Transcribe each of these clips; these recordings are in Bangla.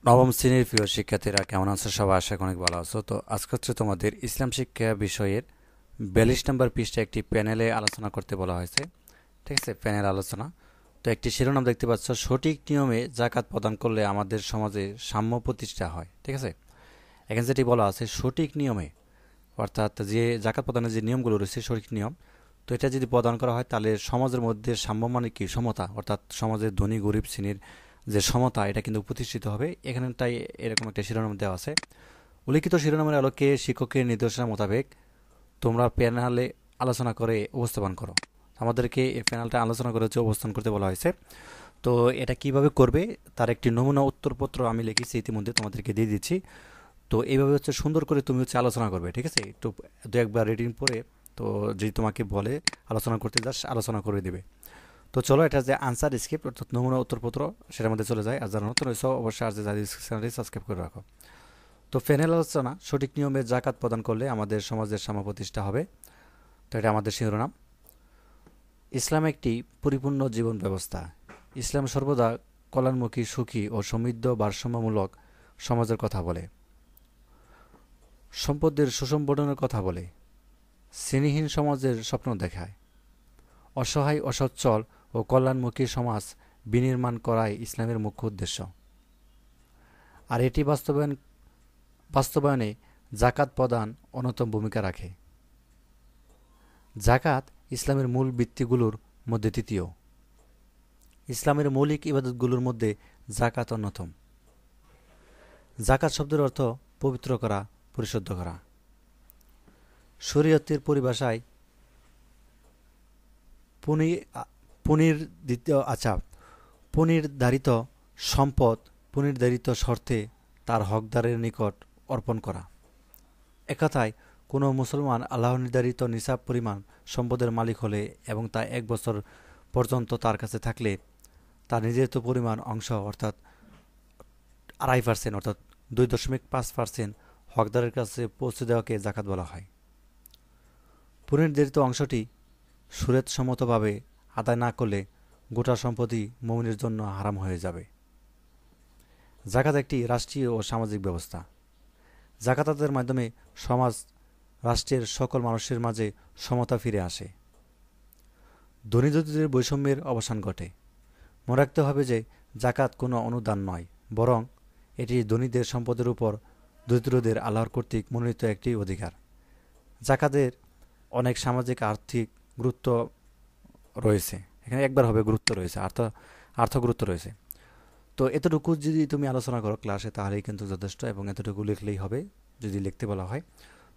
নবম শ্রেণীর প্রিয় শিক্ষার্থীরা কেমন আছো? সবাই আশা করি অনেক ভালো আছো। তো আজকে হচ্ছে তোমাদের ইসলাম শিক্ষা বিষয়ের 42 নম্বর পৃষ্ঠায় একটি প্যানেলে আলোচনা করতে বলা হয়েছে। ঠিক আছে, প্যানেল আলোচনা। তো একটি শিরোনাম দেখতে পাচ্ছ, সঠিক নিয়মে জাকাত প্রদান করলে আমাদের সমাজে সাম্য প্রতিষ্ঠা হয়। ঠিক আছে, এখানে যেটি বলা আছে সঠিক নিয়মে, অর্থাৎ যে জাকাত প্রদানের যে নিয়মগুলো রয়েছে সঠিক নিয়ম, তো এটা যদি প্রদান করা হয় তাহলে সমাজের মধ্যে সাম্য মানে কি, সমতা, অর্থাৎ সমাজের ধনী গরিব শ্রেণীর যে সমতা এটা কিন্তু প্রতিষ্ঠিত হবে। এখানটাই এরকম একটা শিরোনাম দেওয়া আছে। উল্লিখিত শিরোনামের আলোকে শিক্ষকের নির্দেশনা মোতাবেক তোমরা প্যানেলে আলোচনা করে উপস্থাপন করো। আমাদেরকে এই প্যানেলটা আলোচনা করে হচ্ছে উপস্থান করতে বলা হয়েছে। তো এটা কিভাবে করবে তার একটি নমুনা উত্তরপত্র আমি লিখেছি ইতিমধ্যে, তোমাদেরকে দিয়ে দিচ্ছি। তো এইভাবে হচ্ছে সুন্দর করে তুমি হচ্ছে আলোচনা করবে। ঠিক আছে, একটু দু একবার রিডিং পড়ে, তো যদি তোমাকে বলে আলোচনা করতে যাস আলোচনা করে দিবে। তো চলো, এটা যে আনসার স্ক্রিপ্ট অর্থাৎ নমুনা উত্তরপত্র সেটার মধ্যে চলে যায়। আর যারা নতুন হয়েছে অবশ্যই আর যে চ্যানেলটি সাবস্ক্রাইব করে রাখো। তো প্যানেল আলোচনা, সঠিক নিয়মে জাকাত প্রদান করলে আমাদের সমাজের সাম্য প্রতিষ্ঠা হবে। তো এটা আমাদের শিরোনাম। ইসলাম একটি পরিপূর্ণ জীবন ব্যবস্থা। ইসলাম সর্বদা কল্যাণমুখী, সুখী ও সমৃদ্ধ ভারসাম্যমূলক সমাজের কথা বলে, সম্পদের সুসম্পন্নের কথা বলে, শ্রেণীহীন সমাজের স্বপ্ন দেখায়। অসহায়, অসচ্ছল ও কল্যাণমুখী সমাজ বিনির্মাণ করাই ইসলামের মুখ্য উদ্দেশ্য। আর এটি বাস্তবায়নে জাকাত প্রদান অন্যতম ভূমিকা রাখে। জাকাত ইসলামের মূল ভিত্তিগুলোর মধ্যে তৃতীয়। ইসলামের মৌলিক ইবাদতগুলোর মধ্যে জাকাত অন্যতম। জাকাত শব্দের অর্থ পবিত্র করা, পরিশুদ্ধ করা। শরীয়তের পরিভাষায় পুনর্নির্ধারিত সম্পদ পুনর্নির্ধারিত শর্তে তার হকদারের নিকট অর্পণ করা। একথায় কোনো মুসলমান আল্লাহ নির্ধারিত নিসাব পরিমাণ সম্পদের মালিক হলে এবং তা 1 বছর পর্যন্ত তার কাছে থাকলে তার নির্ধারিত পরিমাণ অংশ অর্থাৎ 2.5% অর্থাৎ 2.5% হকদারের কাছে পৌঁছে দেওয়াকে জাকাত বলা হয়। পুনর্নির্ধারিত অংশটি সুরেতসম্মতভাবে আদায় না করলে গোটা সম্পত্তি মুমিনের জন্য হারাম হয়ে যাবে। জাকাত একটি রাষ্ট্রীয় ও সামাজিক ব্যবস্থা। জাকাত আদায়ের মাধ্যমে সমাজ রাষ্ট্রের সকল মানুষের মাঝে সমতা ফিরে আসে। ধনী দরিদ্রের বৈষম্যের অবসান ঘটে। মনে রাখতে হবে যে জাকাত কোনো অনুদান নয়, বরং এটি ধনীদের সম্পদের উপর দরিদ্রদের আল্লাহর কর্তৃক মনোনীত একটি অধিকার। জাকাতের অনেক সামাজিক আর্থিক গুরুত্ব রয়েছে। এখানে একবার হবে গুরুত্ব রয়েছে, আর্থ গুরুত্ব রয়েছে। তো এতটুকু যদি তুমি আলোচনা করো ক্লাসে তাহলেই কিন্তু যথেষ্ট, এবং এতটুকু লিখলেই হবে যদি লিখতে বলা হয়।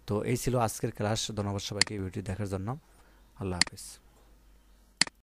তো এই ছিল আজকের ক্লাস। ধন্যবাদ সবাইকে এই ভিডিওটি দেখার জন্য। আল্লাহ হাফিজ।